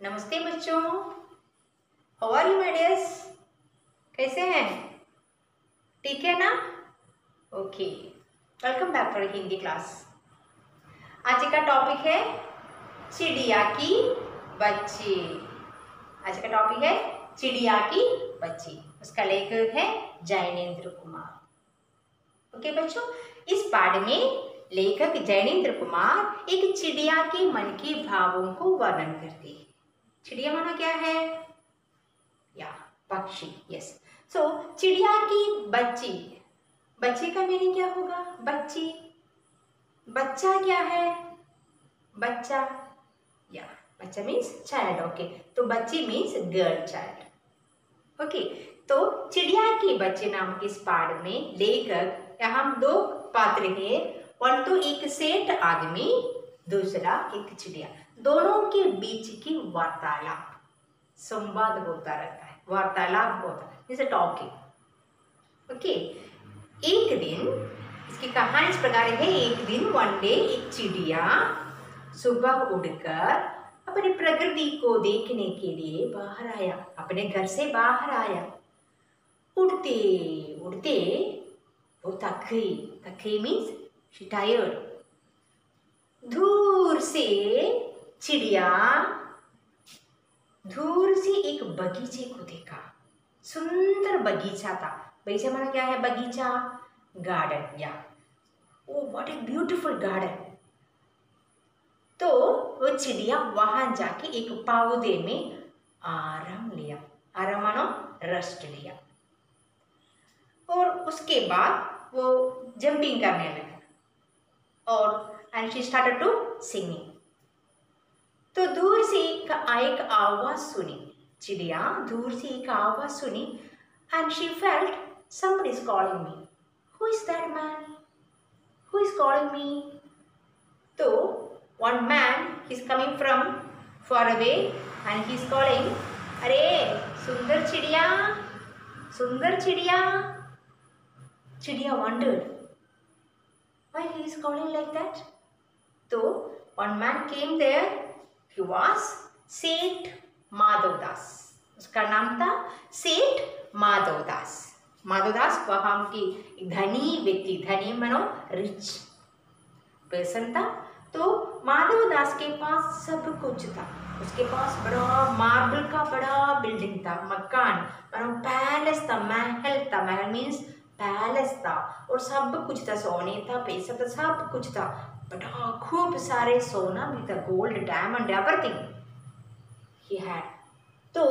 नमस्ते बच्चों, how are you my dears? कैसे हैं? ठीक है ना? Okay, welcome back for Hindi class. आज का टॉपिक है चिड़िया की बच्ची। आज का टॉपिक है चिड़िया की बच्ची। उसका लेखक है जैनेन्द्र कुमार। ओके बच्चों, इस पाठ में लेखक जैनेन्द्र कुमार एक चिड़िया के मन के भावों को वर्णन करते हैं। चिड़िया माना क्या है? या पक्षी। यस। सो चिड़िया की बच्ची, बच्चे का मीनिंग क्या होगा? बच्ची। बच्चा क्या है? बच्चा। या बच्चा मीन्स चाइल्ड। ओके, तो बच्ची मीन्स गर्ल चाइल्ड। ओके, तो चिड़िया की बच्चे नाम के इस पाठ में लेखक यहाँ दो पात्र हैं। और तो एक सेठ आदमी, दूसरा एक चिड़िया। दोनों के बीच की वार्तालाप, संवाद होता रहता है, वार्तालाप होता है, जैसे टॉकिंग। ओके, एक दिन इसकी कहानी इस प्रकार है। एक दिन वन डे एक चिड़िया सुबह उड़कर अपनी प्रकृति को देखने के लिए बाहर आया, अपने घर से बाहर आया। उड़ते उड़ते वो थक गई। थक गई मीन्स शी टायर्ड। दूर से चिड़िया दूर से एक बगीचे को देखा। सुंदर बगीचा था। बगीचा माना क्या है? बगीचा, गार्डन। या oh what a beautiful garden. तो वो चिड़िया वहां जाके एक पौधे में आराम लिया। आराम मानो रेस्ट लिया। और उसके बाद वो जंपिंग करने लगा और and she started to singing. तो दूर से एक आवाज सुनी। चिड़िया दूर से एक आवाज सुनी and she felt somebody is calling me. Who is that man? Who is calling me? So one man is coming from far away and he is calling, अरे सुंदर चिड़िया, सुंदर चिड़िया। चिड़िया wondered why he is calling like that. So one man came there. He was सेठ माधवदास। उसका नाम था सेठ माधवदास। माधवदास वहां की धनी व्यक्ति, धनी मानो रिच पर्सन था। तो माधवदास के पास सब कुछ था। उसके पास बड़ा मार्बल का बड़ा बिल्डिंग था, मकान मानो पैलेस था, महल था। महल मीन्स पैलेस था और सब कुछ था। सोने था, पैसा था, सब कुछ था। बड़ा खूब सारे सोना भी था, gold, diamond, everything he had. तो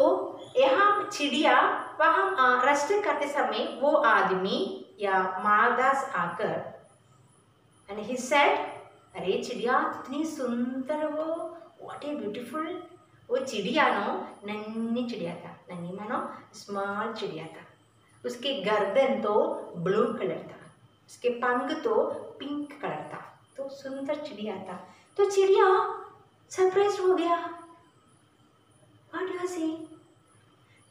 यहाँ चिड़िया वहां रेस्ट करते समय वो आदमी या माधवदास आकर एंड ही सेड, अरे चिड़िया कितनी सुंदर वो, व्हाट ए ब्यूटीफुल। वो चिड़िया नो नन्ही चिड़िया था। नन्ही मानो स्मॉल चिड़िया था। उसके गर्दन तो ब्लू कलर था, उसके पंख तो पिंक कलर था। तो सुंदर चिड़िया था। तो चिड़िया सरप्राइज हो गया। What was he?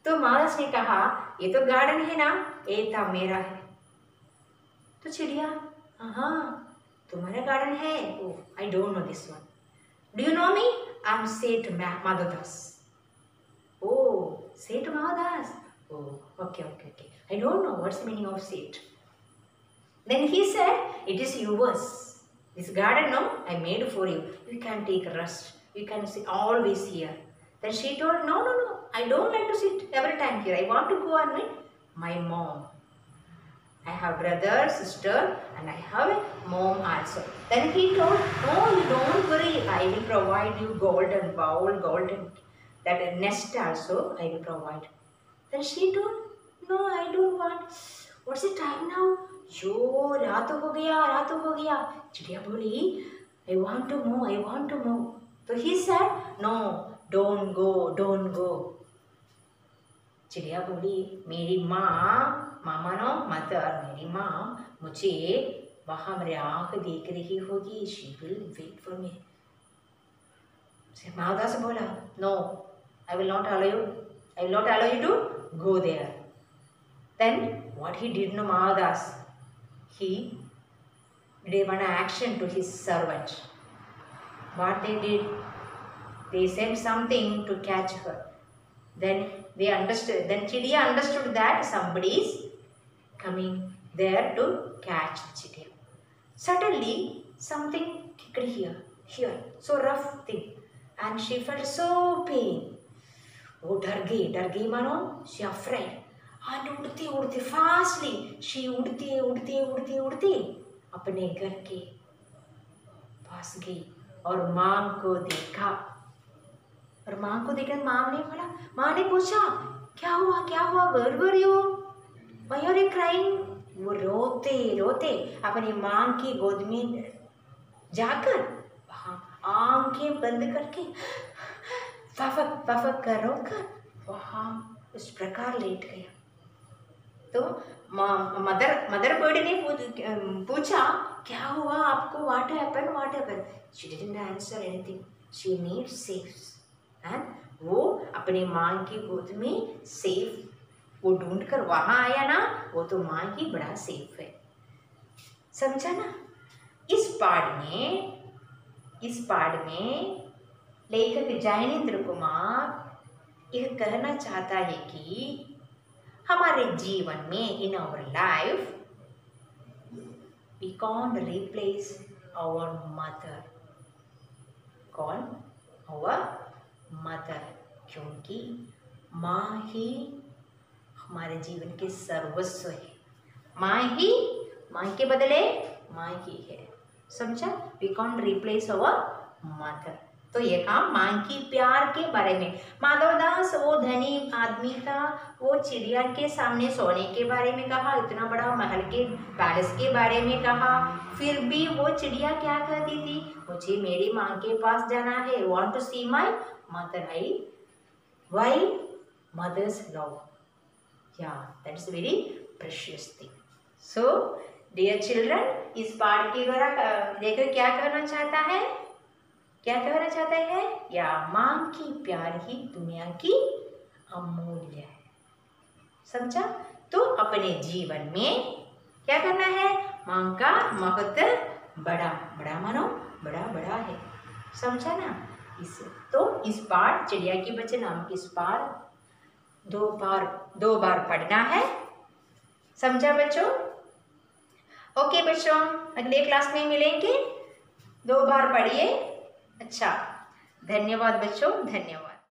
तो माधवदास ने कहा, ये तो गार्डन है ना, ये था मेरा है। तो चिड़िया, हाँ तुम्हारा गार्डन है? Oh I don't know this one. Do you know me? I am Seth Madhavdas. Oh Seth Madhavdas. Oh okay okay okay, I don't know what's the meaning of Seth. Then he said, it is yours. This garden, no, I made for you. You can take rest. You can sit always here. Then she told, no, no, no, I don't like to sit every time here. I want to go and meet my mom. I have brother, sister, and I have a mom also. Then he told, no, you don't worry. I will provide you golden bowl, golden that nest also I will provide. Then she told, no, I don't want. What's the time now? जो रात हो गया, रात हो गया। चिड़िया बोली, I want to move, I want to move. तो he said, no, don't go, don't go. चिड़िया बोली, मेरी माँ, मामा नो मदर, मेरी माँ मुझे वहां मेरे आँख देख रही होगी। She will wait for me. Madhavdas बोला, no, I will not allow you. I will not allow you to go there. Then what he did, no Mahadas, he did one action to his servant. What they did? They said something to catch her. Then they understood. Then चिड़िया understood that somebody is coming there to catch the चिड़िया. Suddenly something kicked here, so rough thing, and she felt so pain. वो डर गई मानो. She afraid. And उड़ती fastly, she उड़ती अपने घर के पास गई और माँ को देखा. और माँ को देखकर माँ ने पूछा क्या हुआ, where were you, why are you crying? वो रोते अपनी माँ की गोद में जाकर वहाँ आंखें बंद करके फफक कर रोकर वहाँ उस प्रकार लेट गया. तो मदर बर्ड ने पूछा क्या हुआ आपको, what happened? She didn't answer anything. She needs safe. And वो अपने माँ की गोद में सेफ वो ढूंढ कर वहां आया ना, वो तो माँ की बड़ा सेफ है. समझा ना. इस पाठ में लेखक जैनेंद्र कुमार यह कहना चाहता है कि हमारे जीवन में in our life we can't replace our mother. कौन? Our mother. क्योंकि माँ ही हमारे जीवन के सर्वस्व है. माँ के बदले माँ ही है. समझा. We can't replace our mother. तो ये काम माँ की प्यार के बारे में. माधवदास वो धनी आदमी था, वो चिड़िया के सामने सोने के बारे में कहा, इतना बड़ा महल के पैलेस के बारे में कहा, फिर भी वो चिड़िया क्या कहती थी, मुझे मेरी माँ के पास जाना है. Want to see my mother. Why mothers love. Yeah, that's very precious thing. So, dear children, इस पाठ के द्वारा लेखक क्या कहना चाहता है? या माँ की प्यार ही दुनिया की अमूल्य है. समझा. तो अपने जीवन में क्या करना है? माँ का महत्व बड़ा मानो बड़ा है. समझा ना. इस पाठ चिड़िया की बच्चे नाम की इस पाठ दो बार पढ़ना है. समझा बच्चों? ओके बच्चों, अगले क्लास में मिलेंगे. 2 बार पढ़िए. अच्छा, धन्यवाद बच्चों, धन्यवाद.